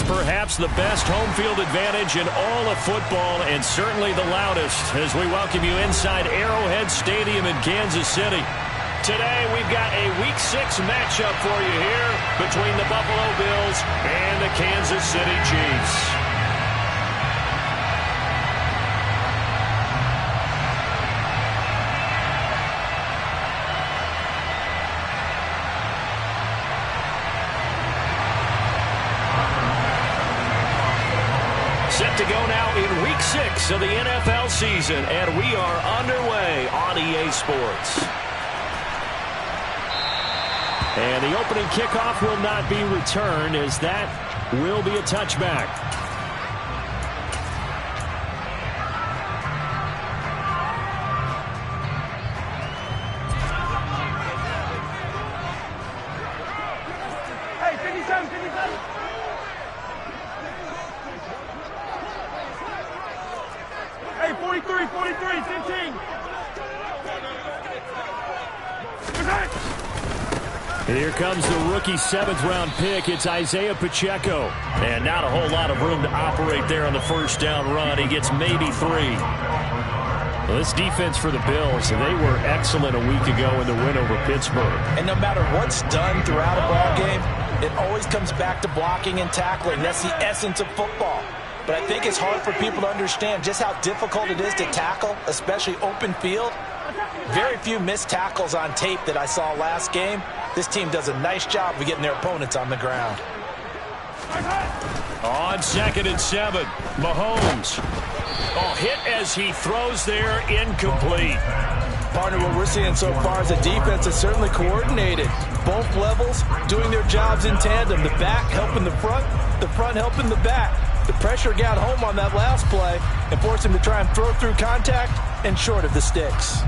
perhaps the best home field advantage in all of football, and certainly the loudest, as we welcome you inside Arrowhead Stadium in Kansas City. Today, we've got a Week 6 matchup for you here between the Buffalo Bills and the Kansas City Chiefs. Set to go now in Week 6 of the NFL season, and we are underway on EA Sports. And the opening kickoff will not be returned, as that will be a touchback. Hey, 57, 57. Hey, 43, 43, 15. Here comes the rookie 7th-round pick. It's Isaiah Pacheco. And not a whole lot of room to operate there on the first down run. He gets maybe 3. Well, this defense for the Bills, they were excellent a week ago in the win over Pittsburgh. And no matter what's done throughout a ball game, it always comes back to blocking and tackling. That's the essence of football. But I think it's hard for people to understand just how difficult it is to tackle, especially open field. Very few missed tackles on tape that I saw last game. This team does a nice job of getting their opponents on the ground. On 2nd and 7, Mahomes. Oh, hit as he throws there, incomplete. Partner, what we're seeing so far is a defense that's certainly coordinated. Both levels doing their jobs in tandem. The back helping the front helping the back. The pressure got home on that last play and forced him to try and throw through contact and short of the sticks.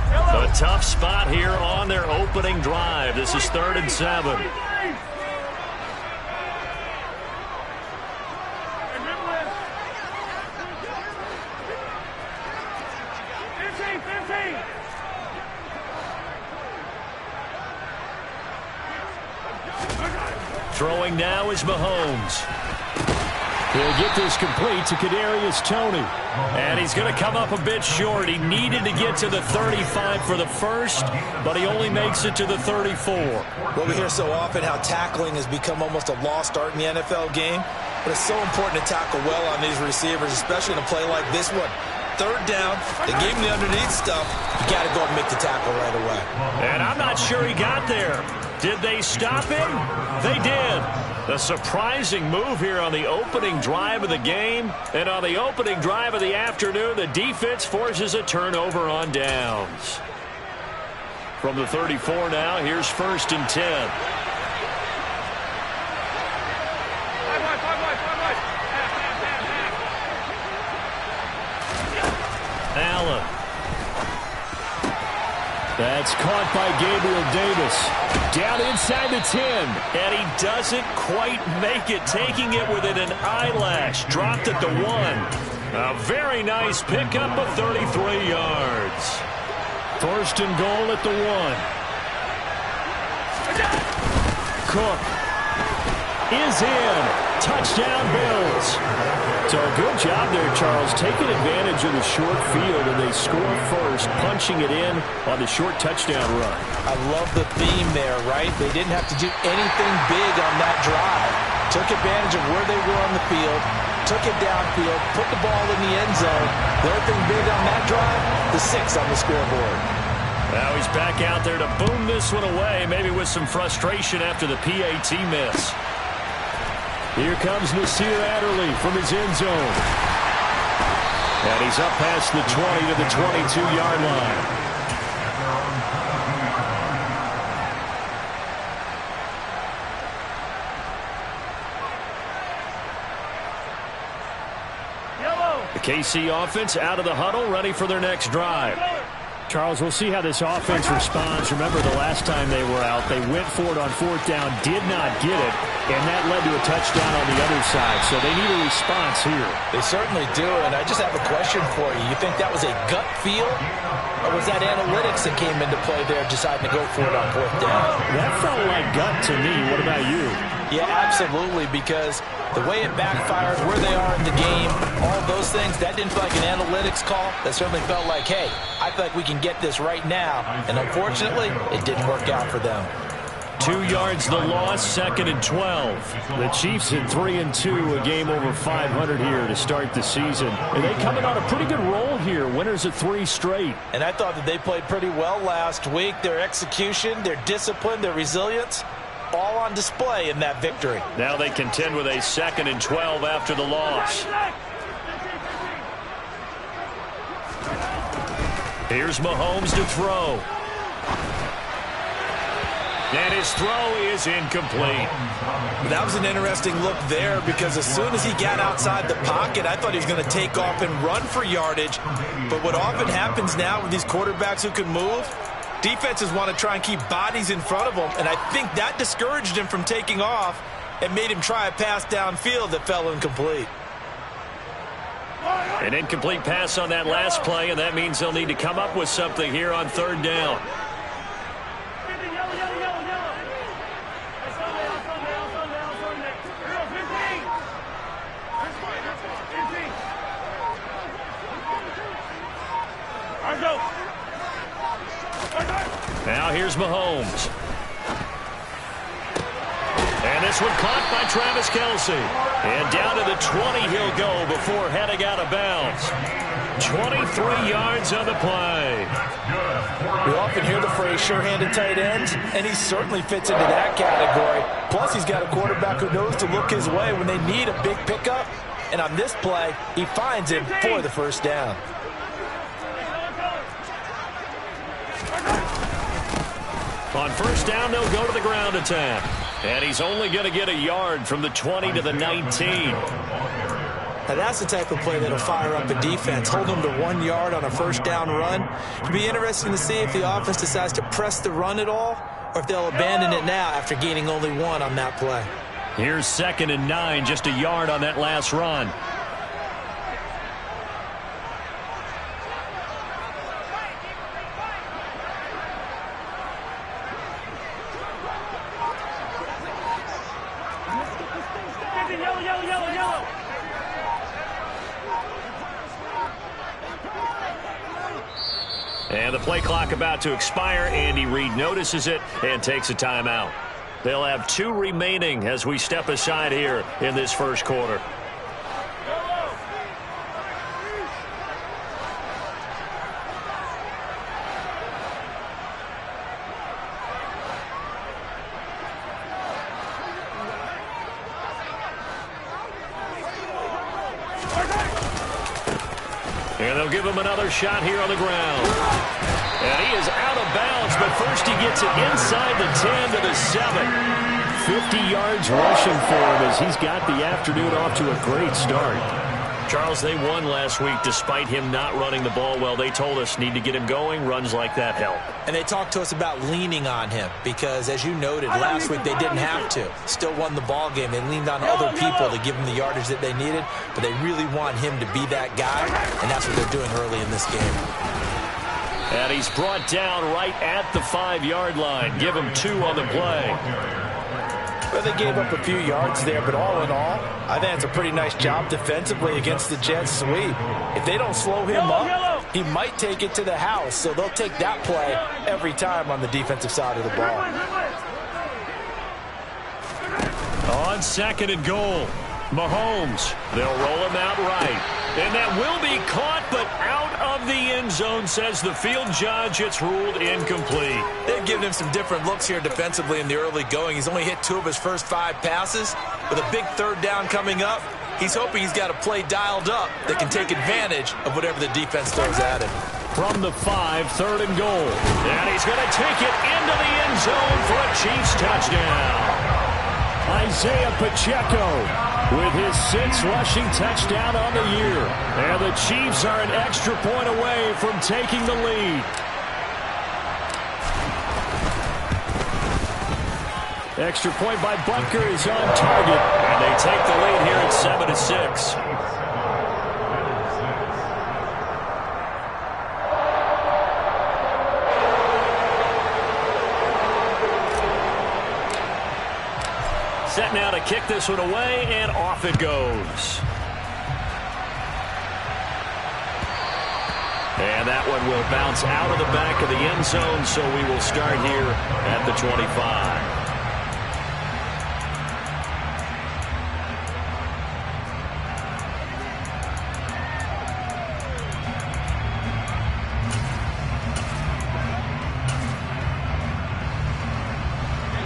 A tough spot here on their opening drive. This is 3rd and 7. Throwing now is Mahomes. He'll get this complete to Kadarius Toney. And he's going to come up a bit short. He needed to get to the 35 for the first, but he only makes it to the 34. Well, we hear so often how tackling has become almost a lost art in the NFL game. But it's so important to tackle well on these receivers, especially in a play like this one. 3rd down, they gave him the underneath stuff. You got to go and make the tackle right away. And I'm not sure he got there. Did they stop him? They did. A surprising move here on the opening drive of the game. And on the opening drive of the afternoon, the defense forces a turnover on downs. From the 34 now, here's 1st and 10. Allen. That's caught by Gabriel Davis. Down inside the 10. And he doesn't quite make it, taking it within an eyelash. Dropped at the 1. A very nice pickup of 33 yards. 1st and goal at the 1. Cook is in. Touchdown, Bills. So a good job there, Charles, taking advantage of the short field, and they score first, punching it in on the short touchdown run. I love the theme there, right? They didn't have to do anything big on that drive. Took advantage of where they were on the field, took it downfield, put the ball in the end zone. The other thing big on that drive, the 6 on the scoreboard. Now he's back out there to boom this one away, maybe with some frustration after the PAT miss. Here comes Nasir Adderley from his end zone. And he's up past the 20 to the 22-yard line. The KC offense out of the huddle, ready for their next drive. Charles, we'll see how this offense responds. Remember the last time they were out, they went for it on 4th down, did not get it. And that led to a touchdown on the other side, so they need a response here. They certainly do, and I just have a question for you. You think that was a gut feel, or was that analytics that came into play there deciding to go for it on 4th down? That felt like gut to me. What about you? Yeah, absolutely, because the way it backfired, where they are in the game, all those things, that didn't feel like an analytics call. That certainly felt like, hey, I feel like we can get this right now, and unfortunately, it didn't work out for them. 2 yards the loss, 2nd and 12. The Chiefs at 3-2, a game over 500 here to start the season. And they coming on a pretty good roll here, winners of 3 straight. And I thought that they played pretty well last week. Their execution, their discipline, their resilience, all on display in that victory. Now they contend with a 2nd and 12 after the loss. Here's Mahomes to throw. And his throw is incomplete. That was an interesting look there because as soon as he got outside the pocket, I thought he was going to take off and run for yardage. But what often happens now with these quarterbacks who can move, defenses want to try and keep bodies in front of them, and I think that discouraged him from taking off and made him try a pass downfield that fell incomplete. An incomplete pass on that last play, and that means they'll need to come up with something here on 3rd down. Now here's Mahomes. And this one caught by Travis Kelce. And down to the 20 he'll go before heading out of bounds. 23 yards on the play. We often hear the phrase sure-handed tight ends, and he certainly fits into that category. Plus, he's got a quarterback who knows to look his way when they need a big pickup. And on this play, he finds him for the 1st down. On 1st down, they'll go to the ground attack. And he's only going to get a yard from the 20 to the 19. Now that's the type of play that'll fire up a defense. Hold them to 1 yard on a 1st down run. It'll be interesting to see if the offense decides to press the run at all or if they'll abandon it now after gaining only 1 on that play. Here's 2nd and 9, just a yard on that last run. And the play clock about to expire. Andy Reid notices it and takes a timeout. They'll have 2 remaining as we step aside here in this 1st quarter. And they'll give him another shot here on the ground. And he is out of bounds, but first he gets it inside the 10 to the 7. 50 yards rushing for him as he's got the afternoon off to a great start. Charles, they won last week despite him not running the ball well. They told us need to get him going. Runs like that help. And they talked to us about leaning on him because, as you noted, last week they didn't have to. Still won the ball game. They leaned on other people to give them the yardage that they needed, but they really want him to be that guy, and that's what they're doing early in this game. And he's brought down right at the 5-yard line. Give him 2 on the play. Well, they gave up a few yards there, but all in all, I think it's a pretty nice job defensively against the Jets sweep. If they don't slow him up, he might take it to the house, so they'll take that play every time on the defensive side of the ball. On 2nd and goal, Mahomes. They'll roll him out right. And that will be caught, but out of the end zone, says the field judge. It's ruled incomplete. They've given him some different looks here defensively in the early going. He's only hit 2 of his first 5 passes. With a big 3rd down coming up, he's hoping he's got a play dialed up that can take advantage of whatever the defense throws at him. From the 5, 3rd and goal. And he's going to take it into the end zone for a Chiefs touchdown. Isaiah Pacheco with his 6th rushing touchdown on the year. And the Chiefs are an extra point away from taking the lead. Extra point by Butker is on target. And they take the lead here at 7-6. Set now to kick this one away, and off it goes. And that one will bounce out of the back of the end zone, so we will start here at the 25.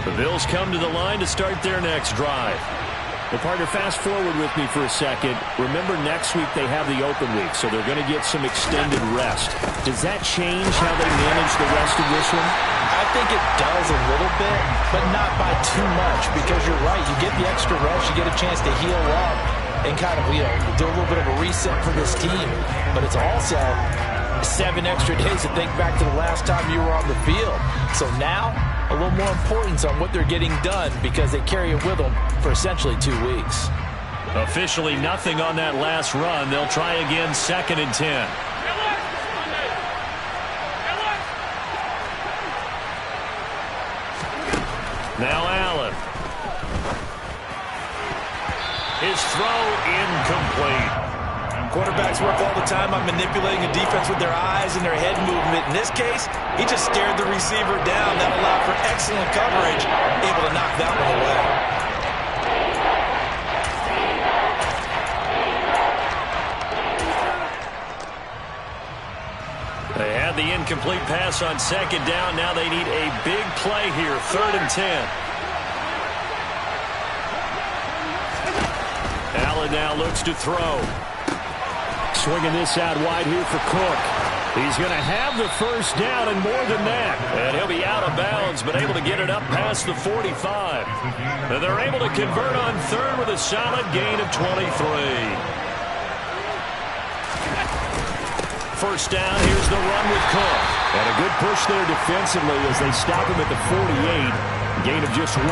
The Bills come to the line to start their next drive. Well, partner, fast forward with me for a second. Remember, next week they have the open week, so they're going to get some extended rest. Does that change how they manage the rest of this one? I think it does a little bit, but not by too much, because you're right. You get the extra rest, you get a chance to heal up and kind of, do a little bit of a reset for this team. But it's also 7 extra days to think back to the last time you were on the field. So now, a little more importance on what they're getting done because they carry it with them for essentially 2 weeks. Officially nothing on that last run. They'll try again, 2nd and 10. Now Allen. His throw incomplete. Quarterbacks work all the time on manipulating a defense with their eyes and their head movement. In this case, he just stared the receiver down. That allowed for excellent coverage, able to knock that one away. They had the incomplete pass on 2nd down. Now they need a big play here, 3rd and 10. Allen now looks to throw. Swinging this out wide here for Cook. He's going to have the first down and more than that. And he'll be out of bounds, but able to get it up past the 45. And they're able to convert on 3rd with a solid gain of 23. First down, here's the run with Cook. And a good push there defensively as they stop him at the 48. Gain of just 1.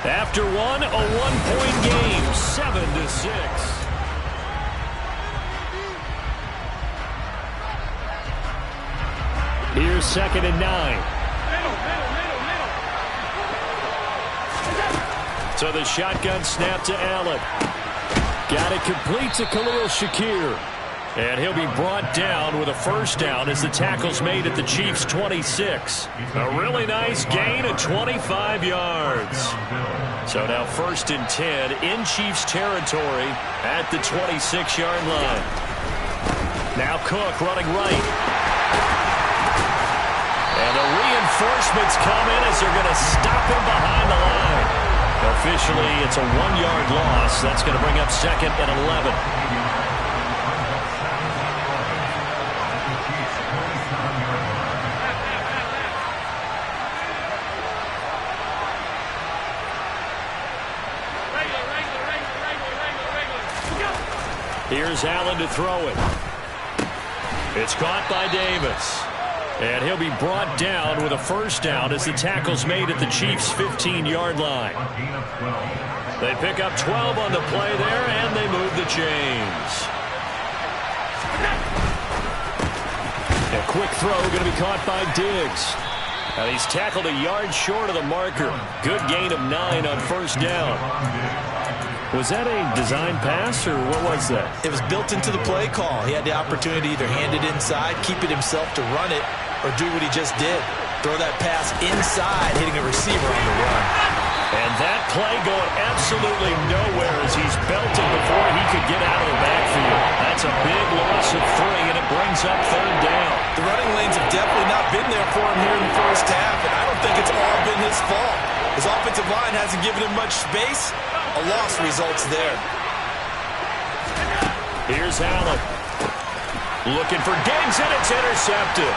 After one, a 1-point game, 7-6. Here's 2nd and 9. So the shotgun snap to Allen. Got it complete to Khalil Shakir. And he'll be brought down with a first down as the tackle's made at the Chiefs' 26. A really nice gain of 25 yards. So now 1st and 10 in Chiefs territory at the 26-yard line. Now Cook running right. And the reinforcements come in as they're going to stop him behind the line. Officially, it's a 1-yard loss. That's going to bring up 2nd and 11. Here's Allen to throw it. It's caught by Davis. And he'll be brought down with a first down as the tackle's made at the Chiefs' 15-yard line. They pick up 12 on the play there, and they move the chains. A quick throw going to be caught by Diggs. And he's tackled a yard short of the marker. Good gain of 9 on first down. Was that a design pass, or what was that? It was built into the play call. He had the opportunity to either hand it inside, keep it himself to run it, or do what he just did. Throw that pass inside, hitting a receiver on the run. And that play going absolutely nowhere as he's belted before he could get out of the backfield. That's a big loss of 3, and it brings up 3rd down. The running lanes have definitely not been there for him here in the first half, and I don't think it's all been his fault. His offensive line hasn't given him much space. A loss results there. Here's Allen. Looking for Diggs, and it's intercepted.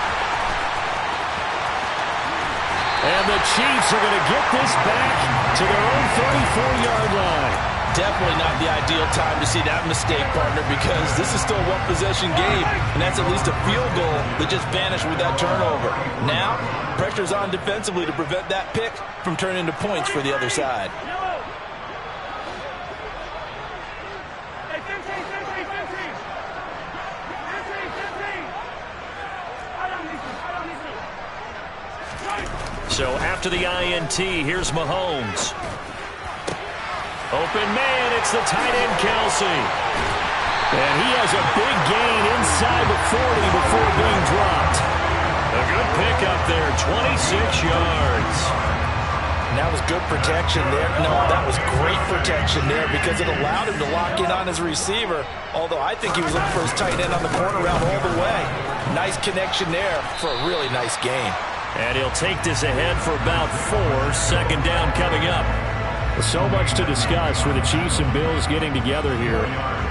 And the Chiefs are going to get this back to their own 34-yard line. Definitely not the ideal time to see that mistake, partner, because this is still a one-possession game, and that's at least a field goal that just vanished with that turnover. Now, pressure's on defensively to prevent that pick from turning into points for the other side. So after the INT, here's Mahomes. Open man, it's the tight end, Kelsey. And he has a big gain inside the 40 before being dropped. A good pickup there, 26 yards. And that was good protection there. No, that was great protection there because it allowed him to lock in on his receiver, although I think he was looking for his tight end on the corner route all the way. Nice connection there for a really nice gain. And he'll take this ahead for about 4. Second down coming up. So much to discuss with the Chiefs and Bills getting together here.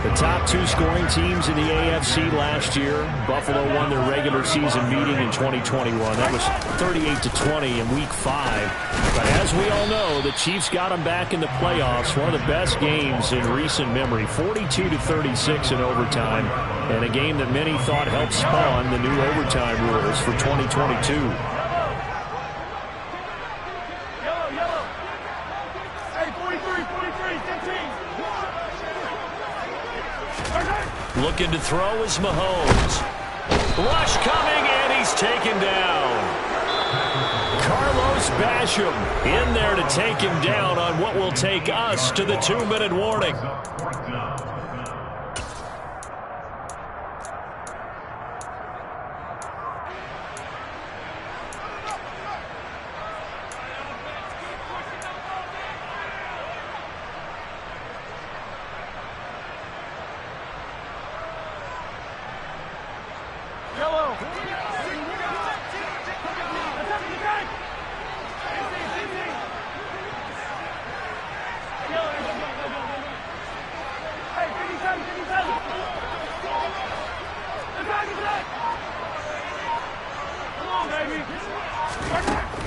The top 2 scoring teams in the AFC last year. Buffalo won their regular season meeting in 2021. That was 38-20 in Week 5. But as we all know, the Chiefs got them back in the playoffs. One of the best games in recent memory. 42-36 in overtime. And a game that many thought helped spawn the new overtime rules for 2022. Looking to throw is Mahomes. Rush coming, and he's taken down. Carlos Basham in there to take him down on what will take us to the 2-minute warning.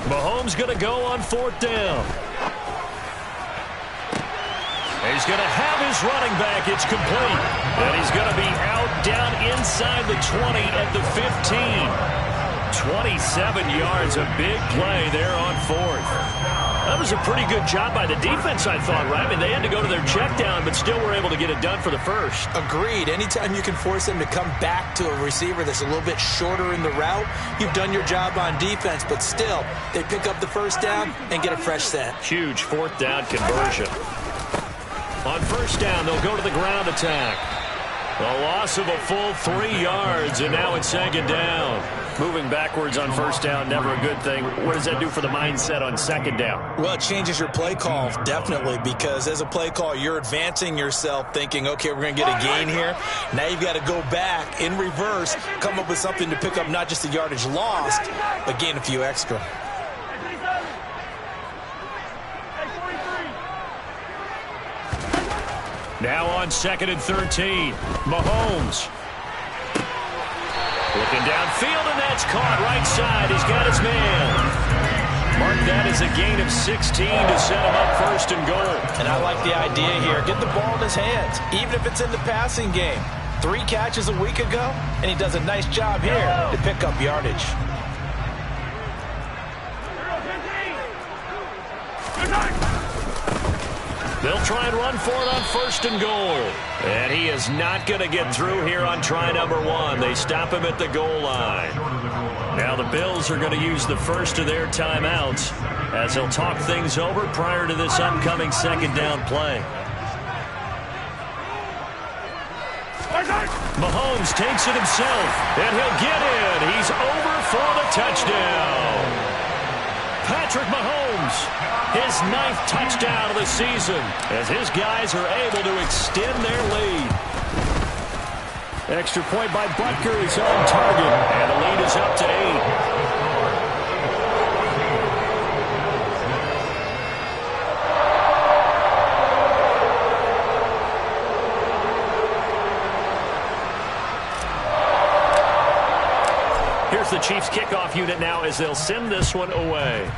Mahomes going to go on 4th down. He's going to have his running back. It's complete. And he's going to be out down inside the 20 at the 15. 27 yards, a big play there on 4th. That was a pretty good job by the defense, I thought, right? I mean, they had to go to their check down, but still were able to get it done for the first. Agreed. Anytime you can force them to come back to a receiver that's a little bit shorter in the route, you've done your job on defense, but still, they pick up the first down and get a fresh set. Huge 4th down conversion. On 1st down, they'll go to the ground attack. A loss of a full 3 yards, and now it's 2nd down. Moving backwards on 1st down, never a good thing. What does that do for the mindset on 2nd down? Well, it changes your play call, definitely, because as a play call, you're advancing yourself thinking, okay, we're going to get a gain here. Now you've got to go back in reverse, come up with something to pick up not just the yardage lost, but gain a few extra. Now on 2nd and 13, Mahomes. Looking downfield, and that's caught right side. He's got his man. Mark that as a gain of 16 to set him up 1st and goal. And I like the idea here. Get the ball in his hands, even if it's in the passing game. 3 catches a week ago, and he does a nice job here to pick up yardage. They'll try and run for it on 1st and goal. And he is not going to get through here on try number 1. They stop him at the goal line. Now the Bills are going to use the first of their timeouts as they'll talk things over prior to this upcoming 2nd down play. Mahomes takes it himself, and he'll get in. He's over for the touchdown. Patrick Mahomes, his 9th touchdown of the season, as his guys are able to extend their lead. Extra point by Butker is on target, and the lead is up to 8. Here's the Chiefs kickoff unit now as they'll send this one away.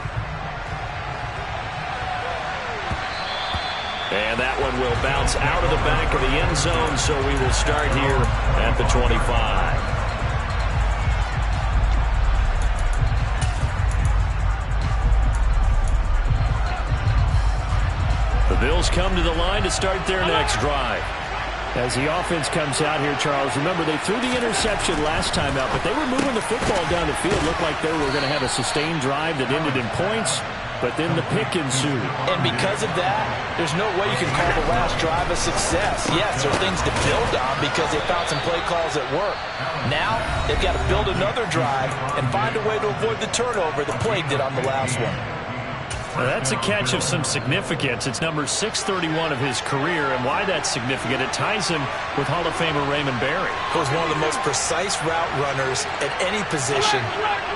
And that one will bounce out of the back of the end zone, so we will start here at the 25. The Bills come to the line to start their next drive. As the offense comes out here, Charles, remember they threw the interception last time out, but they were moving the football down the field. Looked like they were going to have a sustained drive that ended in points, but then the pick ensued. And because of that, there's no way you can call the last drive a success. Yes, there are things to build on because they found some play calls at work. Now, they've got to build another drive and find a way to avoid the turnover that plagued it on the last one. Well, that's a catch of some significance. It's number 631 of his career, and why that's significant, it ties him with Hall of Famer Raymond Berry. He was one of the most precise route runners at any position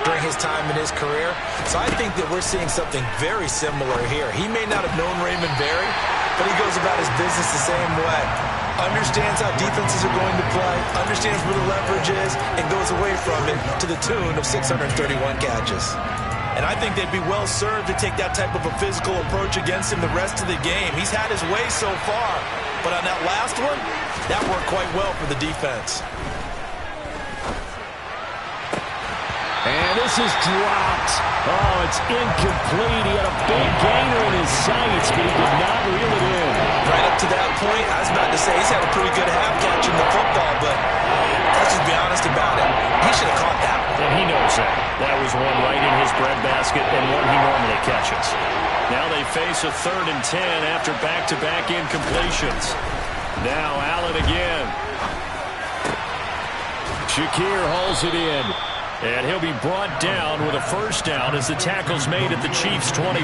during his time in his career. So I think that we're seeing something very similar here. He may not have known Raymond Berry, but he goes about his business the same way. Understands how defenses are going to play, understands where the leverage is, and goes away from it to the tune of 631 catches. And I think they'd be well served to take that type of a physical approach against him the rest of the game. He's had his way so far, but on that last one, that worked quite well for the defense. And this is dropped. Oh, it's incomplete. He had a big gainer in his sights, but he did not reel it in. Right up to that point, I was about to say he's had a pretty good half catching the football, but let's just be honest about it. He should have caught that one. And he knows that. That was one right in his breadbasket and one he normally catches. Now they face a 3rd and 10 after back-to-back incompletions. Now Allen again. Shakir hauls it in. And he'll be brought down with a first down as the tackle's made at the Chiefs' 21.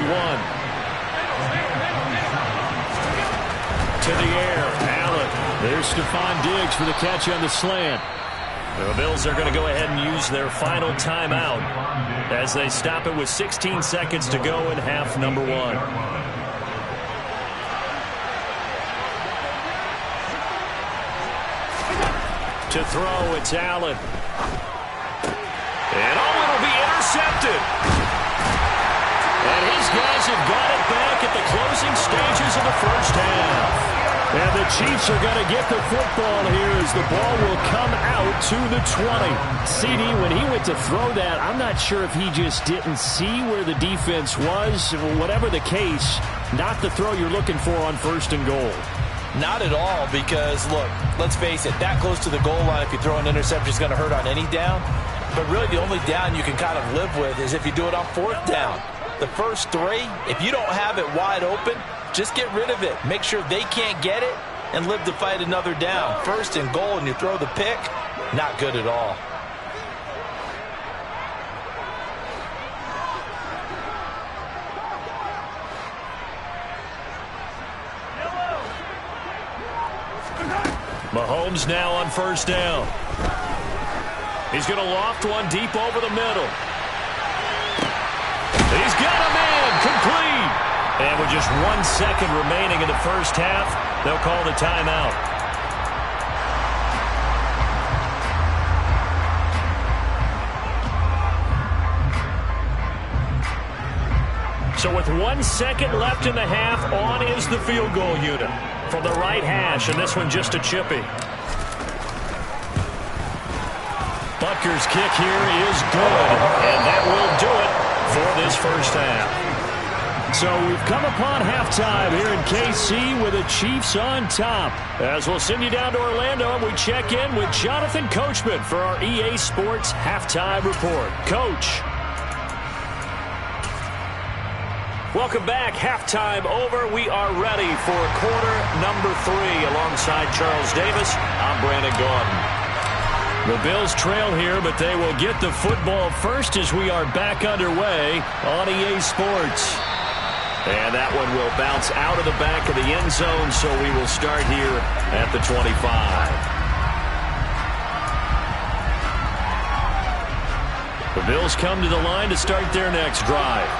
To the air, Allen. There's Stephon Diggs for the catch on the slant. The Bills are going to go ahead and use their final timeout as they stop it with 16 seconds to go in half number 1. To throw, it's Allen. And it'll be intercepted. And his guys have got it back at the closing stages of the first half. And the Chiefs are going to get the football here as the ball will come out to the 20. CD, when he went to throw that, I'm not sure if he just didn't see where the defense was. Whatever the case, not the throw you're looking for on 1st and goal. Not at all, because, look, let's face it, that close to the goal line, if you throw an interception, is going to hurt on any down. But really the only down you can kind of live with is if you do it on 4th down. The first 3, if you don't have it wide open, just get rid of it. Make sure they can't get it and live to fight another down. 1st and goal and you throw the pick, not good at all. Mahomes now on 1st down. He's going to loft one deep over the middle. He's got a man, complete. And with just 1 second remaining in the first half, they'll call the timeout. So with 1 second left in the half, on is the field goal unit from the right hash, and this one just a chippy. Butker's kick here is good, and that will do it for this first half. So we've come upon halftime here in KC with the Chiefs on top. As we'll send you down to Orlando and we check in with Jonathan Coachman for our EA Sports Halftime Report. Coach. Welcome back. Halftime over. We are ready for quarter number 3 alongside Charles Davis. I'm Brandon Gaudin. The Bills trail here, but they will get the football first as we are back underway on EA Sports. And that one will bounce out of the back of the end zone, so we will start here at the 25. The Bills come to the line to start their next drive.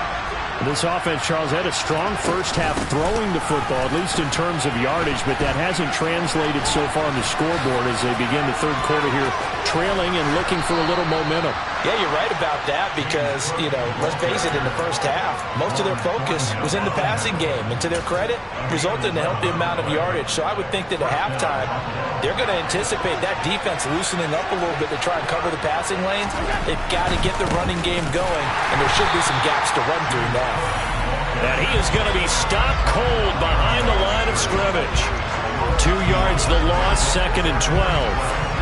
This offense, Charles, had a strong first half throwing the football, at least in terms of yardage, but that hasn't translated so far on the scoreboard as they begin the third quarter here, trailing and looking for a little momentum. Yeah, you're right about that because, let's face it, in the first half, most of their focus was in the passing game. And to their credit, resulted in a healthy amount of yardage. So I would think that at halftime, they're going to anticipate that defense loosening up a little bit to try and cover the passing lanes. They've got to get the running game going, and there should be some gaps to run through now. And he is going to be stopped cold behind the line of scrimmage. 2 yards the loss, 2nd and 12.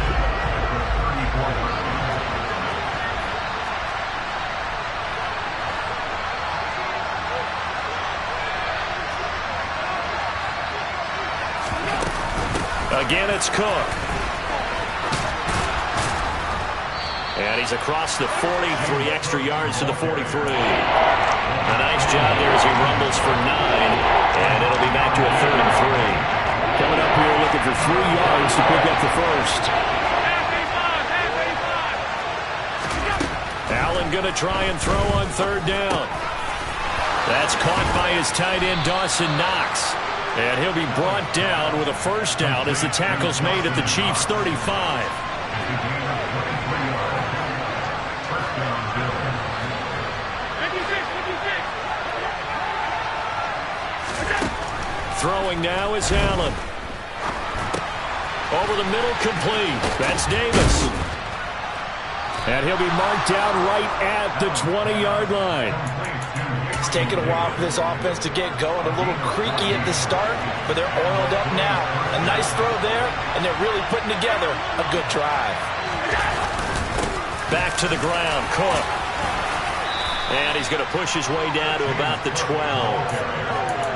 Again, it's Cook. And he's across the 40, 3 extra yards to the 43. A nice job there as he rumbles for 9. And it'll be back to a 3rd and 3. Coming up here looking for 3 yards to pick up the first. Allen going to try and throw on 3rd down. That's caught by his tight end, Dawson Knox. And he'll be brought down with a first down as the tackle's made at the Chiefs' 35. Throwing now is Allen. Over the middle, complete. That's Davis. And he'll be marked down right at the 20-yard line. It's taken a while for this offense to get going. A little creaky at the start, but they're oiled up now. A nice throw there, and they're really putting together a good drive. Back to the ground, Cook. And he's going to push his way down to about the 12.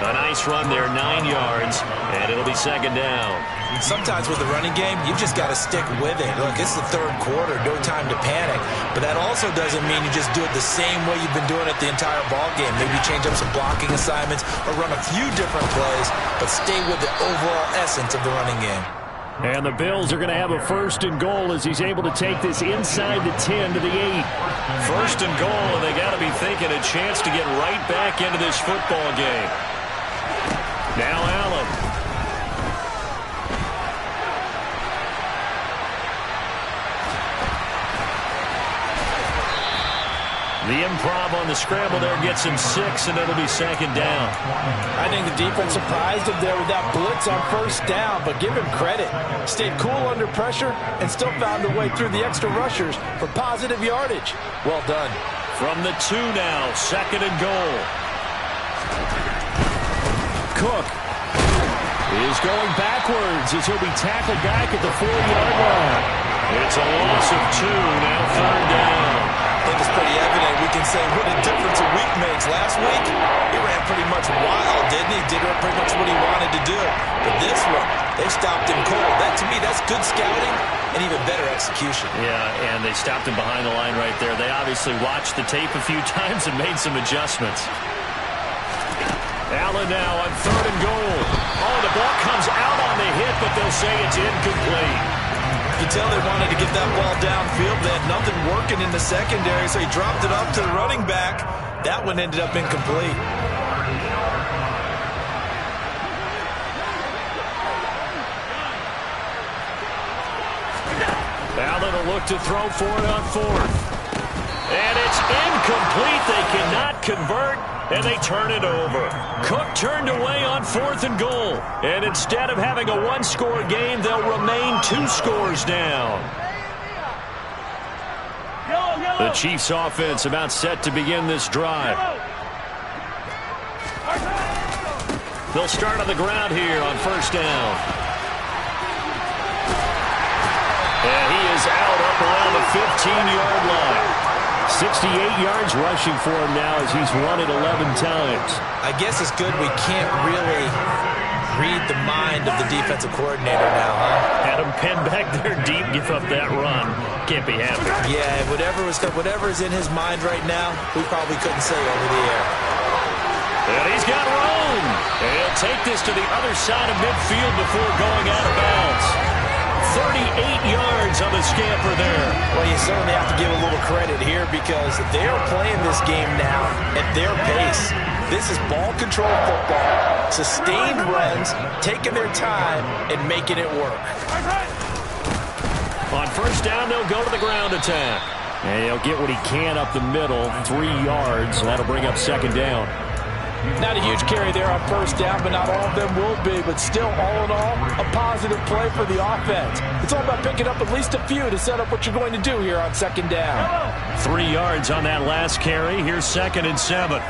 A nice run there, 9 yards, and it'll be 2nd down. Sometimes with the running game, you just got to stick with it. Look, it's the 3rd quarter, no time to panic. But that also doesn't mean you just do it the same way you've been doing it the entire ball game. Maybe change up some blocking assignments or run a few different plays, but stay with the overall essence of the running game. And the Bills are going to have a 1st and goal as he's able to take this inside the 10 to the 8. 1st and goal, and they got to be thinking a chance to get right back into this football game. Now Allen. The improv on the scramble there gets him 6, and it'll be 2nd down. I think the defense surprised him there with that blitz on 1st down, but give him credit. Stayed cool under pressure and still found a way through the extra rushers for positive yardage. Well done. From the 2 now, 2nd and goal. Cook is going backwards as he'll be tackled back at the 4-yard line. It's a loss of 2, now 3rd down. I think it's pretty evident. We can say what a difference a week makes. Last week, he ran pretty much wild, didn't he? Did pretty much what he wanted to do. But this one, they stopped him cold. That, to me, that's good scouting and even better execution. Yeah, and they stopped him behind the line right there. They obviously watched the tape a few times and made some adjustments. Allen now on 3rd and goal. Oh, the ball comes out on the hit, but they'll say it's incomplete. You can tell they wanted to get that ball downfield. They had nothing working in the secondary, so he dropped it up to the running back. That one ended up incomplete. Allen will look to throw for it on 4th. And it's incomplete. They cannot convert, and they turn it over. Cook turned away on 4th and goal. And instead of having a 1-score game, they'll remain 2 scores down. The Chiefs offense about set to begin this drive. They'll start on the ground here on 1st down. And he is out up around the 15-yard line. 68 yards rushing for him now as he's run it 11 times. I guess it's good we can't really read the mind of the defensive coordinator now, huh? Had him pinned back there deep, give up that run. Can't be happy. Yeah, whatever is in his mind right now, we probably couldn't say over the air. And he's got room. And he'll take this to the other side of midfield before going out of bounds. 38 yards on the scamper there. Well, you certainly have to give a little credit here because they're playing this game now at their pace. This is ball control football, sustained runs, taking their time, and making it work. On first down, they'll go to the ground attack. And he'll get what he can up the middle, 3 yards, and that'll bring up second down. Not a huge carry there on first down, but not all of them will be. But still, all in all, a positive play for the offense. It's all about picking up at least a few to set up what you're going to do here on second down. 3 yards on that last carry. Here's 2nd and 7.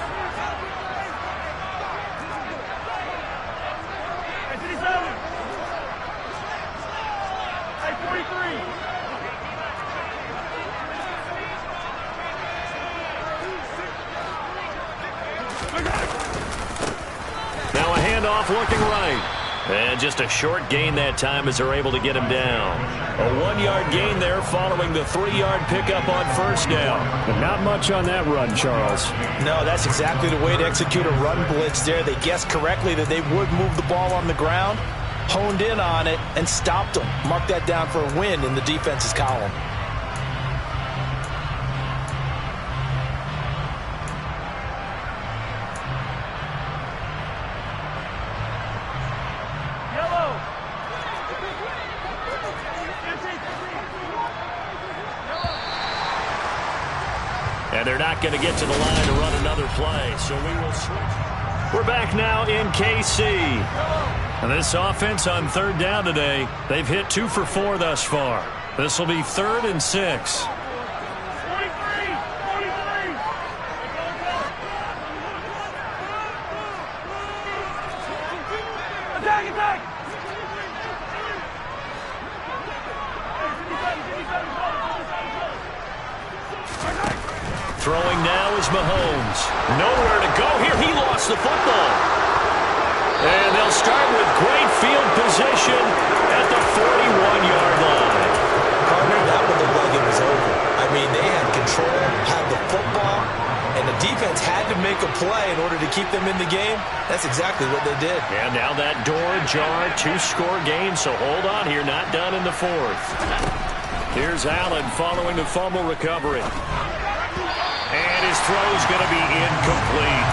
Looking right. And just a short gain that time as they're able to get him down. A 1-yard gain there following the 3-yard pickup on first down. But not much on that run, Charles. No, that's exactly the way to execute a run blitz there. They guessed correctly that they would move the ball on the ground, honed in on it, and stopped them. Mark that down for a win in the defense's column. And they're not going to get to the line to run another play, so we will switch. We're back now in KC. And this offense on third down today, they've hit 2 for 4 thus far. This will be 3rd and 6. Throwing now is Mahomes. Nowhere to go here. He lost the football. And they'll start with great field position at the 41-yard line. Partner, that would look like it was over. I mean, they had control, had the football, and the defense had to make a play in order to keep them in the game. That's exactly what they did. And now that door ajar, 2-score game, so hold on here. Not done in the 4th. Here's Allen following the fumble recovery. And his throw's going to be incomplete.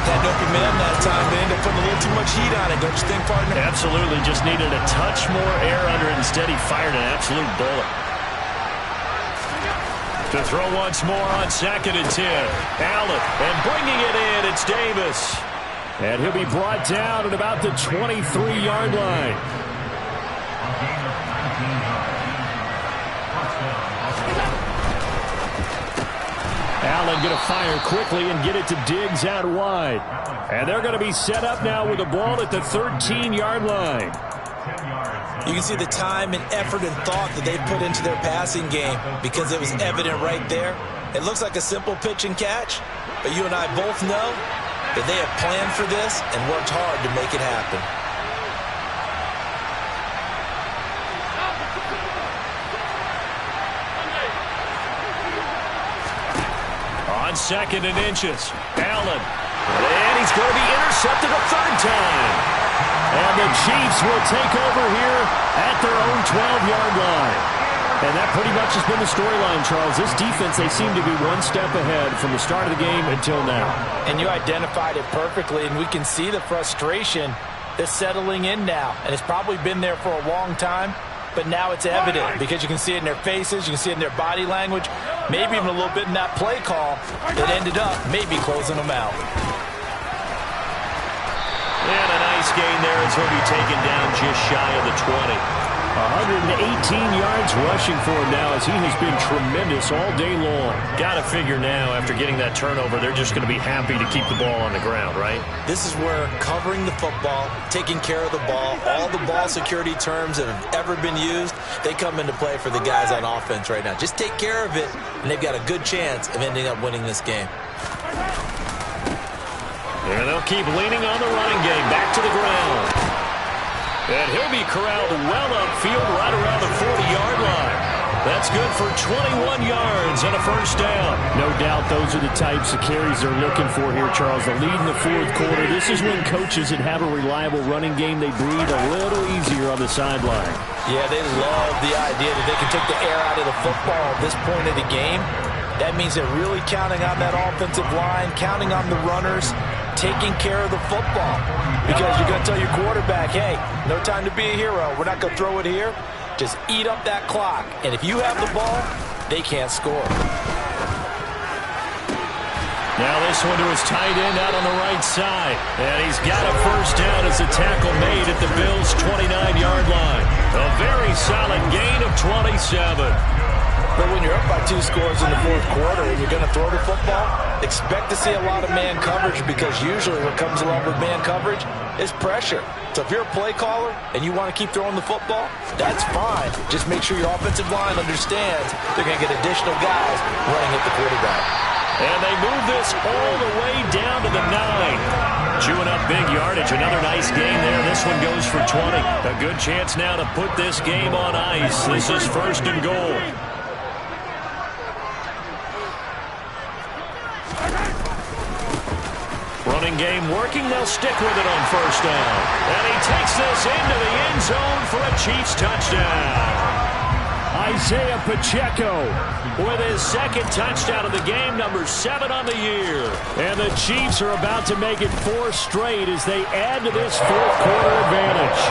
Had no command that time. They ended up putting a little too much heat on it, don't you think, partner? Absolutely. Just needed a touch more air under it. Instead, he fired an absolute bullet. To throw once more on 2nd and 10. Allen, and bringing it in, it's Davis. And he'll be brought down at about the 23-yard line. Allen going to fire quickly and get it to Diggs out wide. And they're going to be set up now with the ball at the 13-yard line. You can see the time and effort and thought that they put into their passing game because it was evident right there. It looks like a simple pitch and catch, but you and I both know that they have planned for this and worked hard to make it happen. On 2nd and inches, Allen. And he's going to be intercepted a 3rd time. And the Chiefs will take over here at their own 12-yard line. And that pretty much has been the storyline, Charles. This defense, they seem to be one step ahead from the start of the game until now. And you identified it perfectly, and we can see the frustration that's settling in now. And it's probably been there for a long time, but now it's evident because you can see it in their faces, you can see it in their body language, maybe even a little bit in that play call that ended up maybe closing them out. And a nice gain there as he'll be taken down just shy of the 20. 118 yards rushing for him now as he has been tremendous all day long. Got to figure now after getting that turnover, they're just going to be happy to keep the ball on the ground, right? This is where covering the football, taking care of the ball, all the ball security terms that have ever been used, they come into play for the guys on offense right now. Just take care of it, and they've got a good chance of ending up winning this game. And they'll keep leaning on the running game. Back to the ground. And he'll be corralled well upfield right around the 40-yard line. That's good for 21 yards and a first down. No doubt those are the types of carries they're looking for here, Charles. The lead in the fourth quarter. This is when coaches that have a reliable running game, they breathe a little easier on the sideline. Yeah, they love the idea that they can take the air out of the football at this point of the game. That means they're really counting on that offensive line, counting on the runners, taking care of the football. Because you're going to tell your quarterback, hey, no time to be a hero. We're not going to throw it here. Just eat up that clock. And if you have the ball, they can't score. Now this one to his tight end out on the right side. And he's got a first down as the tackle made at the Bills' 29-yard line. A very solid gain of 27. But when you're up by 2 scores in the fourth quarter and you're going to throw the football, expect to see a lot of man coverage, because usually what comes along with man coverage is pressure. So if you're a play caller and you want to keep throwing the football, that's fine. Just make sure your offensive line understands they're going to get additional guys running at the quarterback. And they move this all the way down to the 9. Chewing up big yardage. Another nice gain there. This one goes for 20. A good chance now to put this game on ice. This is first and goal. Running game working. They'll stick with it on first down. And he takes this into the end zone for a Chiefs touchdown. Isaiah Pacheco with his second touchdown of the game, number 7 on the year. And the Chiefs are about to make it 4 straight as they add to this fourth quarter advantage.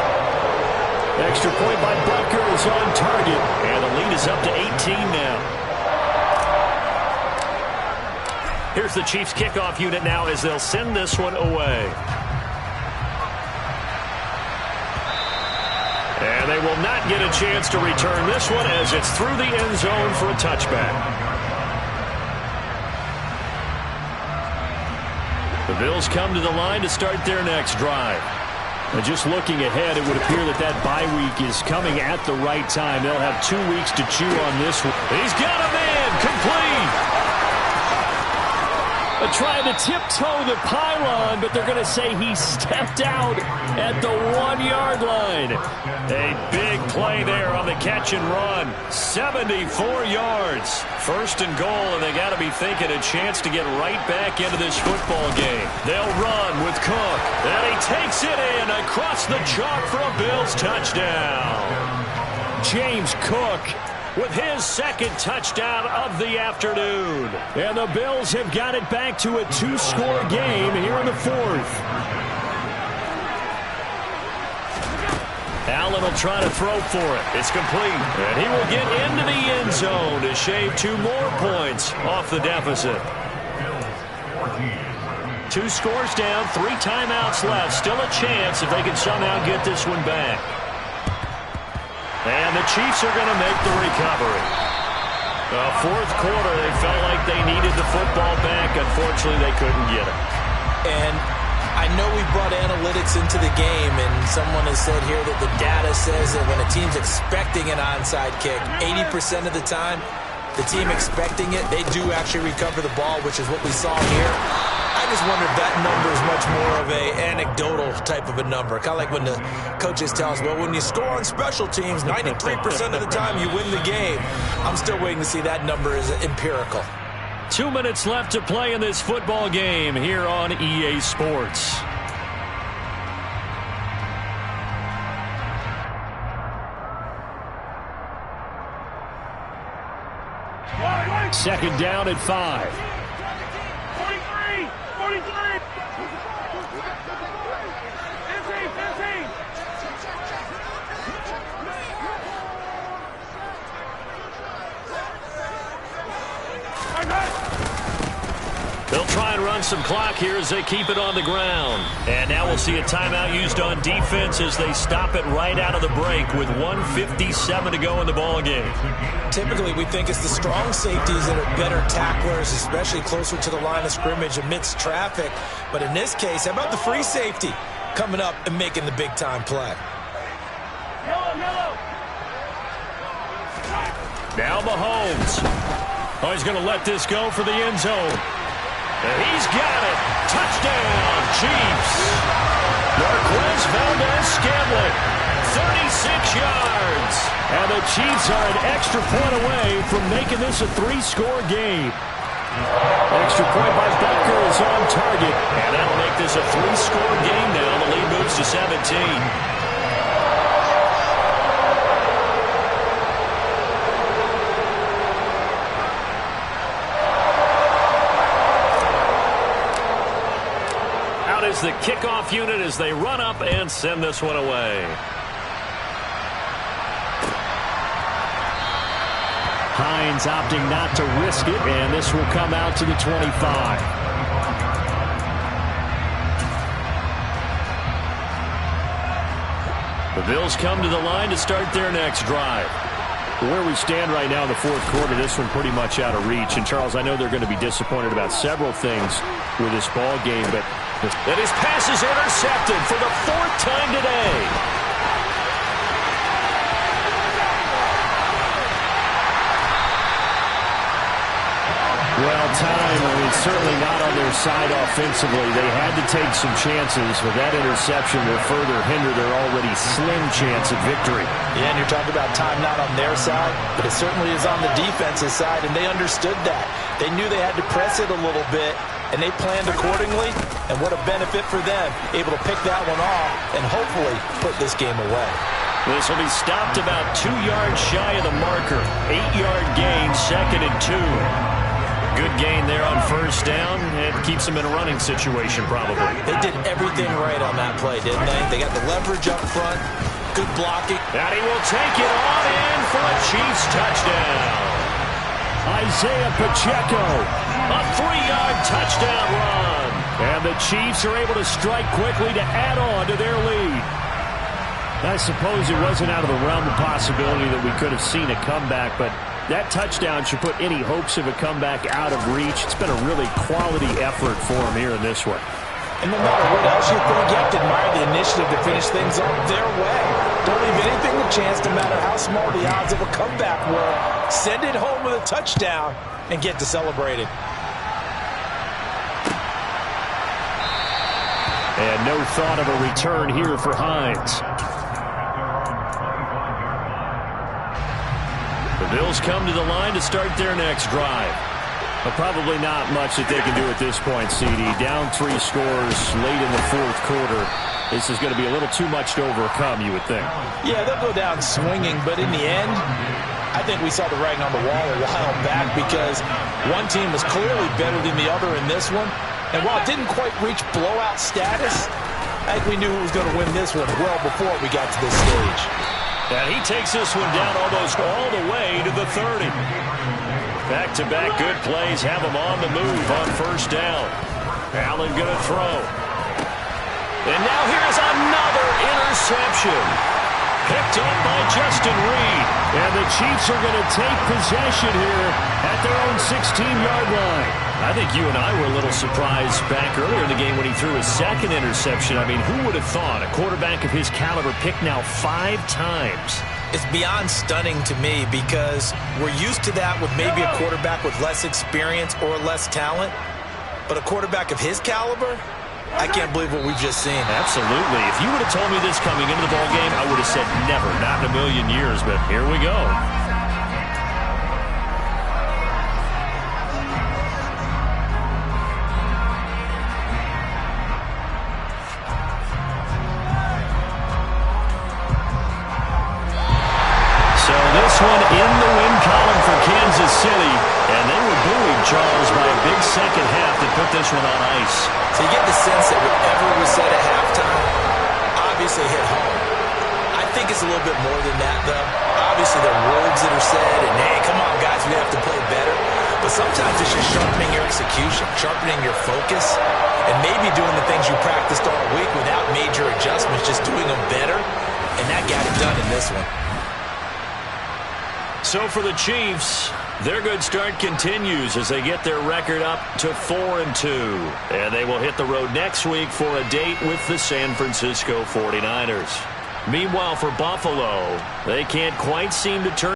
Extra point by Butker is on target. And the lead is up to 18 now. Here's the Chiefs kickoff unit now as they'll send this one away. And they will not get a chance to return this one as it's through the end zone for a touchback. The Bills come to the line to start their next drive. And just looking ahead, it would appear that that bye week is coming at the right time. They'll have 2 weeks to chew on this one. He's got a man, complete. Trying to tiptoe the pylon, but they're going to say he stepped out at the 1-yard line. A big play there on the catch and run. 74 yards. First and goal, and they got to be thinking a chance to get right back into this football game. They'll run with Cook, and he takes it in across the chalk for a Bills touchdown. James Cook with his second touchdown of the afternoon. And the Bills have got it back to a 2-score game here in the fourth. Allen will try to throw for it. It's complete. And he will get into the end zone to shave 2 more points off the deficit. 2 scores down, 3 timeouts left. Still a chance if they can somehow get this one back. And the Chiefs are going to make the recovery. Fourth quarter, they felt like they needed the football back. Unfortunately, they couldn't get it. And I know we brought analytics into the game, and someone has said here that the data says that when a team's expecting an onside kick, 80% of the time, the team expecting it, they do actually recover the ball, which is what we saw here. I just wonder if that number is much more of an anecdotal type of a number. Kind of like when the coaches tell us, well, when you score on special teams, 93% of the time you win the game. I'm still waiting to see that number is empirical. 2 minutes left to play in this football game here on EA Sports. Second down at 5. 43, 43. 15, 15. They'll try and run some clock here as they keep it on the ground. And now we'll see a timeout used on defense as they stop it right out of the break with 1:57 to go in the ball game. Typically, we think it's the strong safeties that are better tacklers, especially closer to the line of scrimmage amidst traffic. But in this case, how about the free safety coming up and making the big-time play? Now Mahomes. Oh, he's going to let this go for the end zone. And he's got it. Touchdown, Chiefs. Marquez Valdez-Scantling, 36 yards. And the Chiefs are an extra point away from making this a 3-score game. Extra point by Butker is on target. And that'll make this a 3-score game now. The lead moves to 17. Is the kickoff unit as they run up and send this one away. Hines opting not to risk it, and this will come out to the 25. The Bills come to the line to start their next drive. Where we stand right now in the fourth quarter, this one pretty much out of reach. And, Charles, I know they're going to be disappointed about several things with this ball game, but and his pass is intercepted for the 4th time today. Well, time, certainly not on their side offensively. They had to take some chances, but that interception will further hinder their already slim chance at victory. Yeah, and you're talking about time not on their side, but it certainly is on the defensive side, and they understood that. They knew they had to press it a little bit, and they planned accordingly, and what a benefit for them, able to pick that one off and hopefully put this game away. This will be stopped about 2 yards shy of the marker. 8-yard gain, 2nd and 2. Good gain there on first down. It keeps them in a running situation probably. They did everything right on that play, didn't they? They got the leverage up front, good blocking. And he will take it on in for a Chiefs touchdown. Isaiah Pacheco. A 3-yard touchdown run. And the Chiefs are able to strike quickly to add on to their lead. I suppose it wasn't out of the realm of possibility that we could have seen a comeback, but that touchdown should put any hopes of a comeback out of reach. It's been a really quality effort for them here in this one. And no matter what else you think, you have to admire the initiative to finish things up their way. Don't leave anything to chance, no matter how small the odds of a comeback were. Send it home with a touchdown and get to celebrate it. And no thought of a return here for Hines. The Bills come to the line to start their next drive. But probably not much that they can do at this point, CD. Down 3 scores late in the fourth quarter. This is going to be a little too much to overcome, you would think. Yeah, they'll go down swinging, but in the end, I think we saw the writing on the wall a while back because one team was clearly better than the other in this one. And while it didn't quite reach blowout status, I think we knew who was going to win this one well before we got to this stage. And he takes this one down almost all the way to the 30. Back-to-back good plays have him on the move on first down. Allen going to throw. And now here's another interception. Picked up by Justin Reed. And the Chiefs are going to take possession here at their own 16-yard line. I think you and I were a little surprised back earlier in the game when he threw his 2nd interception. I mean, who would have thought a quarterback of his caliber picked now 5 times? It's beyond stunning to me because we're used to that with maybe a quarterback with less experience or less talent. But a quarterback of his caliber, I can't believe what we've just seen. Absolutely. If you would have told me this coming into the ballgame, I would have said never, not in a million years. But here we go. One in the win column for Kansas City, and they were buoyed, Charles, by a big second half that put this one on ice. So you get the sense that whatever was said at halftime obviously hit home. I think it's a little bit more than that, though. Obviously, there are words that are said, and hey, come on, guys, we have to play better. But sometimes it's just sharpening your execution, sharpening your focus, and maybe doing the things you practiced all week without major adjustments, just doing them better, and that got it done in this one. So for the Chiefs, their good start continues as they get their record up to 4-2. And they will hit the road next week for a date with the San Francisco 49ers. Meanwhile, for Buffalo, they can't quite seem to turn